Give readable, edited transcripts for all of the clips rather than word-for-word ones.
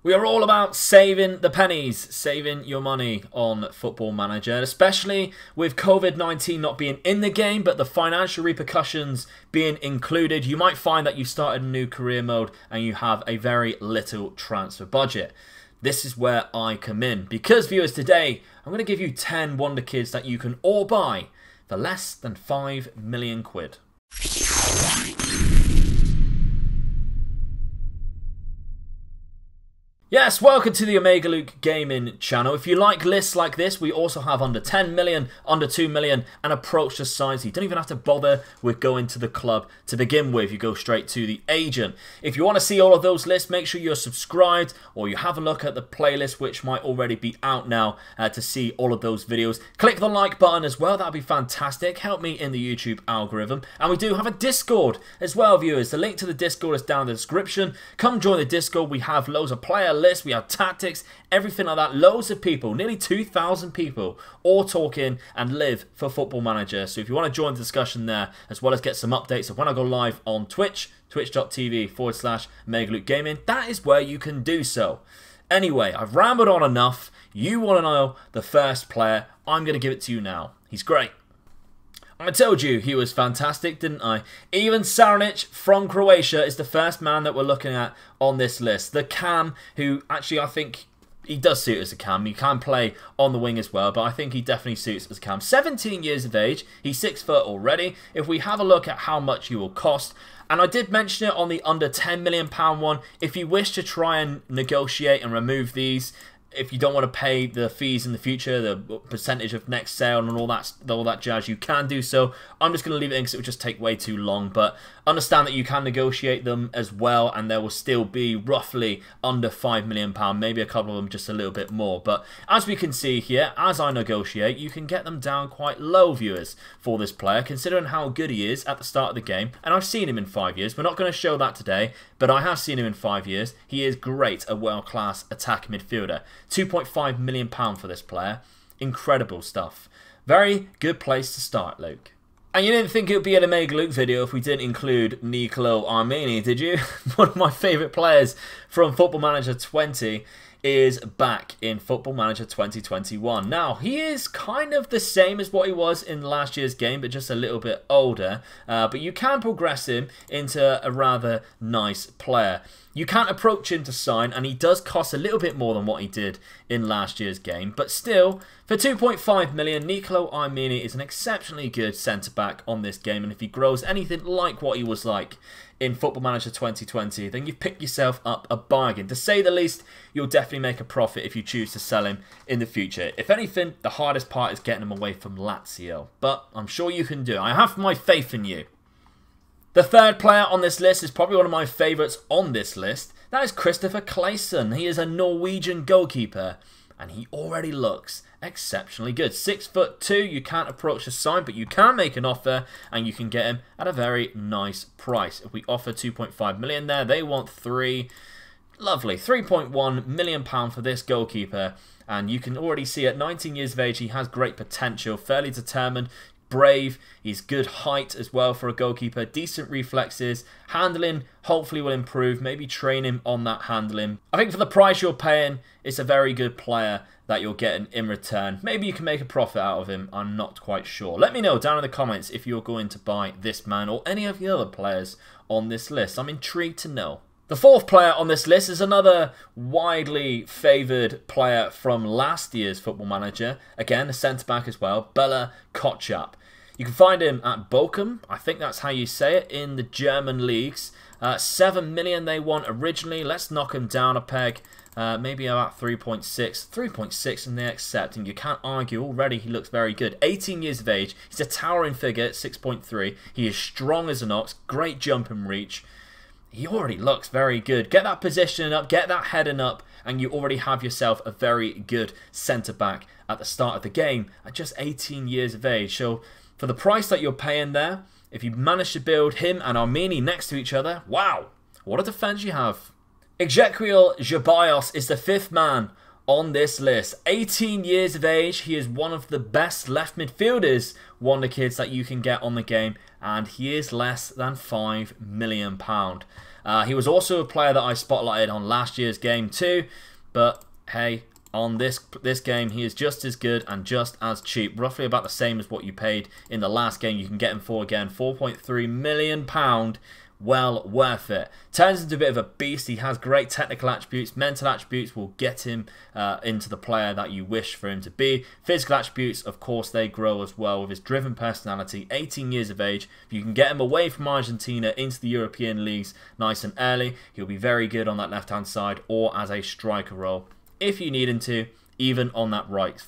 We are all about saving the pennies, saving your money on Football Manager, especially with COVID-19 not being in the game, but the financial repercussions being included. You might find that you started a new career mode and you have a very little transfer budget. This is where I come in, because viewers, today I'm going to give you 10 Wonderkids that you can all buy for less than 5 million quid. Yes, welcome to the Omega Luke Gaming channel. If you like lists like this, we also have under 10 million, under 2 million, and approach the size. You don't even have to bother with going to the club to begin with. You go straight to the agent. If you want to see all of those lists, make sure you're subscribed or you have a look at the playlist, which might already be out now to see all of those videos. Click the like button as well. That would be fantastic. Help me in the YouTube algorithm. And we do have a Discord as well, viewers. The link to the Discord is down in the description. Come join the Discord. We have loads of player lists, we have tactics, everything like that. Loads of people, nearly 2,000 people, all talking and live for Football Manager. So if you want to join the discussion there, as well as get some updates of when I go live on Twitch, twitch.tv/MegaLukeGaming, that is where you can do so. Anyway, I've rambled on enough. You want to know the first player. I'm going to give it to you now. He's great. I told you he was fantastic, didn't I? Ivan Saranic from Croatia is the first man that we're looking at on this list. The cam, who actually I think he does suit as a cam. He can play on the wing as well, but I think he definitely suits as a cam. 17 years of age. He's 6 foot already. If we have a look at how much he will cost, and I did mention it on the under £10 million one, if you wish to try and negotiate and remove these, if you don't want to pay the fees in the future, the percentage of next sale and all that jazz, you can do so. I'm just going to leave it in because it would just take way too long. But understand that you can negotiate them as well, and there will still be roughly under £5 million, maybe a couple of them just a little bit more. But as we can see here, as I negotiate, you can get them down quite low, viewers, for this player, considering how good he is at the start of the game. And I've seen him in 5 years. We're not going to show that today, but I have seen him in 5 years. He is great, a world-class attacking midfielder. £2.5 million for this player. Incredible stuff. Very good place to start, Luke. And you didn't think it would be an Omega Luke video if we didn't include Nicolo, did you? One of my favourite players from Football Manager 20 is back in Football Manager 2021. Now, he is kind of the same as what he was in last year's game, but just a little bit older. But you can progress him into a rather nice player. You can't approach him to sign, and he does cost a little bit more than what he did in last year's game. But still, for 2.5 million, Nicolo is an exceptionally good centre-back on this game. And if he grows anything like what he was like in Football Manager 2020, then you've picked yourself up a bargain. To say the least, you'll definitely make a profit if you choose to sell him in the future. If anything, the hardest part is getting him away from Lazio. But I'm sure you can do it. I have my faith in you. The third player on this list is probably one of my favourites on this list. That is Christopher Clayson. He is a Norwegian goalkeeper, and he already looks exceptionally good. 6'2", you can't approach the sign, but you can make an offer, and you can get him at a very nice price. If we offer 2.5 million there, they want 3. Lovely, £3.1 million for this goalkeeper, and you can already see at 19 years of age, he has great potential, fairly determined, brave, he's good height as well for a goalkeeper, decent reflexes, handling hopefully will improve, maybe train him on that handling. I think for the price you're paying, it's a very good player that you're getting in return. Maybe you can make a profit out of him, I'm not quite sure. Let me know down in the comments if you're going to buy this man or any of the other players on this list. I'm intrigued to know. The fourth player on this list is another widely favoured player from last year's Football Manager. Again, a centre-back as well, Bela Kolchak. You can find him at Bochum, I think that's how you say it, in the German leagues. 7 million they want originally. Let's knock him down a peg. Maybe about 3.6. 3.6 and they accept, and you can't argue. Already he looks very good. 18 years of age. He's a towering figure at 6.3. He is strong as an ox. Great jump and reach. He already looks very good. Get that positioning up, get that heading up, and you already have yourself a very good centre-back at the start of the game at just 18 years of age. So for the price that you're paying there, if you manage to build him and Armeni next to each other, wow, what a defence you have. Ezequiel Jabios is the fifth man on this list. 18 years of age. He is one of the best left midfielders, Wonderkids, that you can get on the game, and he is less than £5 million. He was also a player that I spotlighted on last year's game too, but hey, on this game, he is just as good and just as cheap, roughly about the same as what you paid in the last game. You can get him for, again, £4.3 million. Well worth it. Turns into a bit of a beast. He has great technical attributes. Mental attributes will get him into the player that you wish for him to be. Physical attributes, of course, they grow as well with his driven personality. 18 years of age. If you can get him away from Argentina into the European leagues nice and early, he'll be very good on that left-hand side or as a striker role if you need him to, even on that right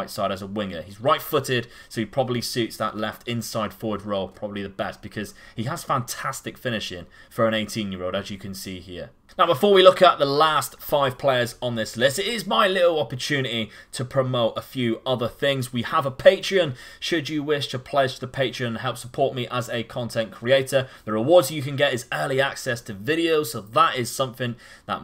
side as a winger. He's right-footed, so he probably suits that left inside forward role probably the best because he has fantastic finishing for an 18-year-old, as you can see here. Now, before we look at the last 5 players on this list, it is my little opportunity to promote a few other things. We have a Patreon. Should you wish to pledge to the Patreon and help support me as a content creator, the rewards you can get is early access to videos, so that is something that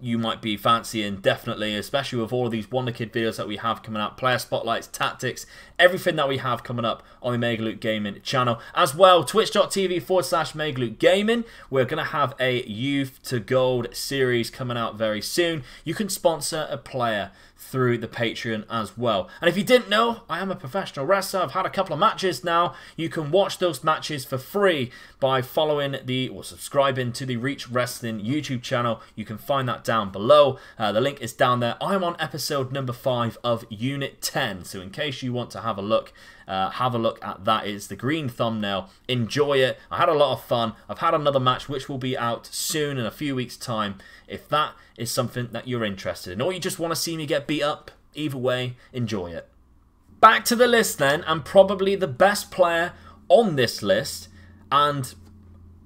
you might be fancying, definitely, especially with all of these Wonderkid videos that we have coming out, player spotlights, tactics, everything that we have coming up on the Mega Loot Gaming channel. As well, twitch.tv/Mega Loot Gaming. We're going to have a Youth to Gold series coming out very soon. You can sponsor a player through the Patreon as well. And if you didn't know, I am a professional wrestler. I've had a couple of matches now. You can watch those matches for free by following or subscribing to the Reach Wrestling YouTube channel. You can find that down below. The link is down there. I'm on episode number 5 of Unit 10. So in case you want to have a look at that. It's the green thumbnail. Enjoy it. I had a lot of fun. I've had another match which will be out soon in a few weeks' time. If that is something that you're interested in, or you just want to see me get beat up, either way, enjoy it. Back to the list then, and probably the best player on this list, and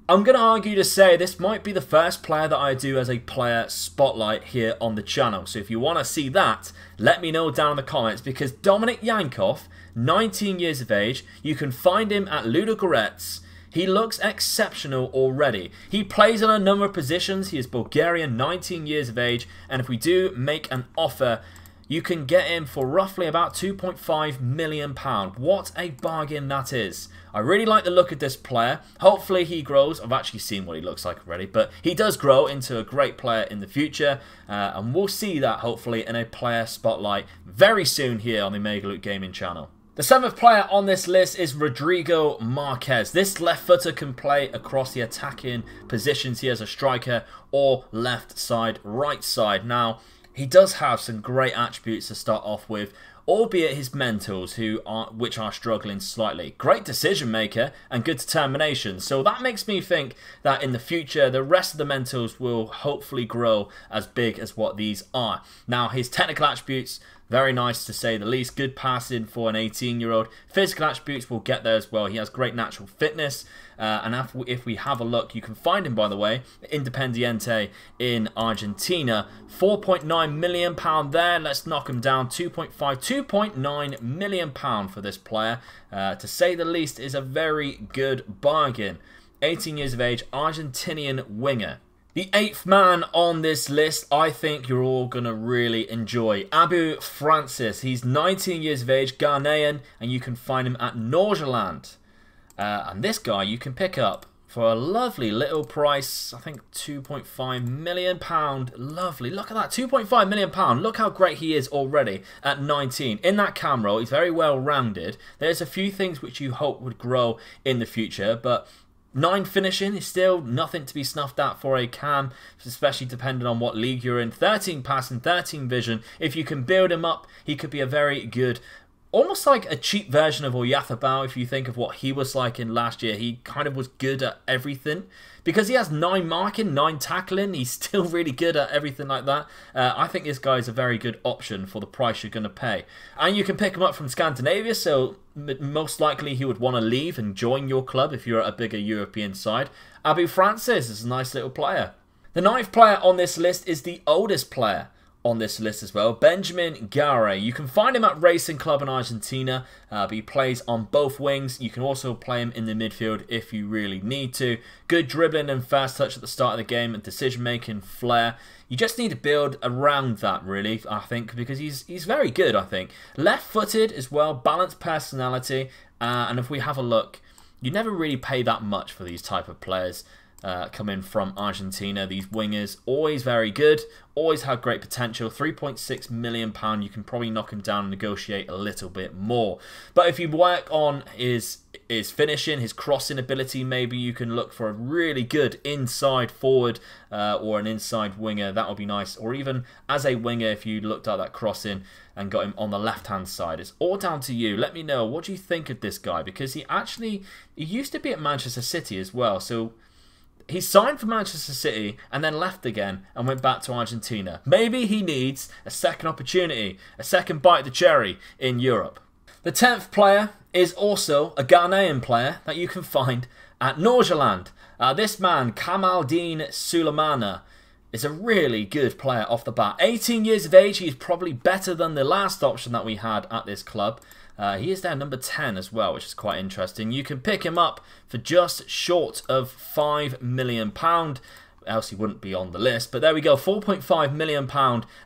I'm going to argue to say this might be the first player that I do as a player spotlight here on the channel. So if you want to see that, let me know down in the comments, because Dominik Yankov, 19 years of age, you can find him at Garett's. He looks exceptional already. He plays on a number of positions. He is Bulgarian, 19 years of age, and if we do make an offer, you can get him for roughly about £2.5 million. What a bargain that is. I really like the look of this player. Hopefully he grows. I've actually seen what he looks like already, but he does grow into a great player in the future, and we'll see that hopefully in a player spotlight very soon here on the Mega Loot Gaming channel. The 7th player on this list is Rodrigo Marquez. This left footer can play across the attacking positions here as a striker or left side, right side. Now, he does have some great attributes to start off with, albeit his mentals, which are struggling slightly. Great decision maker and good determination. So that makes me think that in the future, the rest of the mentals will hopefully grow as big as what these are. Now, his technical attributes, very nice to say the least. Good passing for an 18-year-old. Physical attributes will get there as well. He has great natural fitness. And if we have a look, you can find him, by the way, Independiente in Argentina. £4.9 million there. Let's knock him down. £2.9 million for this player. To say the least, is a very good bargain. 18 years of age, Argentinian winger. The 8th man on this list, I think you're all going to really enjoy. Abu Francis. He's 19 years of age, Ghanaian, and you can find him at Norgeland. And this guy you can pick up for a lovely little price, I think £2.5 million. Lovely. Look at that, £2.5 million. Look how great he is already at 19. In that cam role, he's very well rounded. There's a few things which you hope would grow in the future, but 9 finishing is still nothing to be snuffed at for a cam, especially depending on what league you're in. 13 passing, 13 vision. If you can build him up, he could be a very good, almost like a cheap version of Oyarzabal. If you think of what he was like in last year, he kind of was good at everything. Because he has 9 marking, 9 tackling, he's still really good at everything like that. I think this guy is a very good option for the price you're going to pay. And you can pick him up from Scandinavia, so most likely he would want to leave and join your club if you're at a bigger European side. Abu Francis is a nice little player. The 9th player on this list is the oldest player on this list as well, Benjamin Garett. You can find him at Racing Club in Argentina, but he plays on both wings. You can also play him in the midfield if you really need to. Good dribbling and fast touch at the start of the game, and decision-making flair. You just need to build around that, really, I think, because he's very good, I think. Left-footed as well, balanced personality, and if we have a look, you never really pay that much for these type of players. coming from Argentina. These wingers, always very good, always had great potential. £3.6 million, you can probably knock him down and negotiate a little bit more. But if you work on his finishing, his crossing ability, maybe you can look for a really good inside forward or an inside winger. That would be nice. Or even as a winger, if you looked at that crossing and got him on the left-hand side. It's all down to you. Let me know, what do you think of this guy? Because he used to be at Manchester City as well. So he signed for Manchester City and then left again and went back to Argentina. Maybe he needs a second opportunity, a second bite of the cherry in Europe. The 10th player is also a Ghanaian player that you can find at Nordsjælland. This man, Kadeem Sultana, is a really good player off the bat. 18 years of age, he's probably better than the last option that we had at this club. He is there number 10 as well, which is quite interesting. You can pick him up for just short of £5 million. Else he wouldn't be on the list. But there we go, £4.5 million.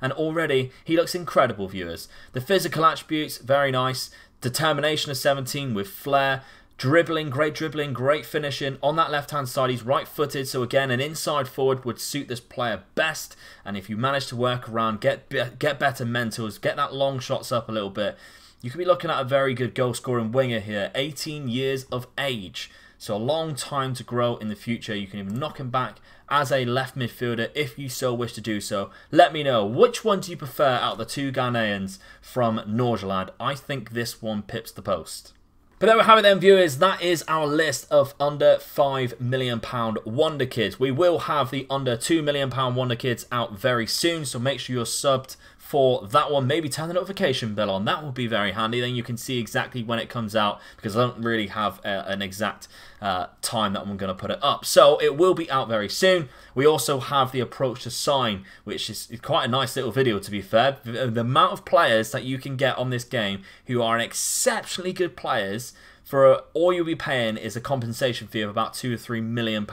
And already he looks incredible, viewers. The physical attributes, very nice. Determination of 17 with flair. Dribbling, great finishing. On that left-hand side, he's right-footed. So again, an inside forward would suit this player best. And if you manage to work around, get better mentals, get that long shots up a little bit, you could be looking at a very good goal-scoring winger here. 18 years of age. So a long time to grow in the future. You can even knock him back as a left midfielder if you so wish to do so. Let me know, which one do you prefer out of the two Ghanaians from Nordsjælland? I think this one pips the post. But there we have it then, viewers. That is our list of under £5 million Wonderkids. We will have the under £2 million Wonderkids out very soon, so make sure you're subbed for that one. Maybe turn the notification bell on. That would be very handy. Then you can see exactly when it comes out, because I don't really have an exact time that I'm going to put it up. So it will be out very soon. We also have the approach to sign, which is quite a nice little video, to be fair. The amount of players that you can get on this game who are exceptionally good players, for all you'll be paying is a compensation fee of about £2 or £3 million.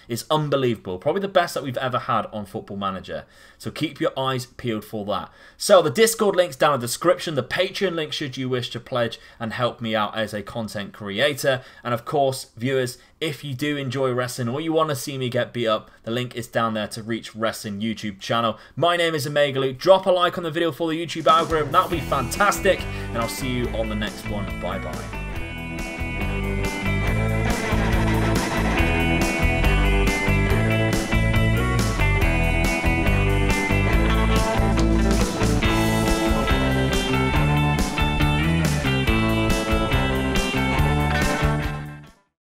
It's unbelievable. Probably the best that we've ever had on Football Manager. So keep your eyes peeled for that. So the Discord link's down in the description. The Patreon link should you wish to pledge and help me out as a content creator. And of course, viewers, if you do enjoy wrestling or you want to see me get beat up, the link is down there to Reach Wrestling YouTube channel. My name is Omegalu. Drop a like on the video for the YouTube algorithm. That would be fantastic. And I'll see you on the next one. Bye-bye.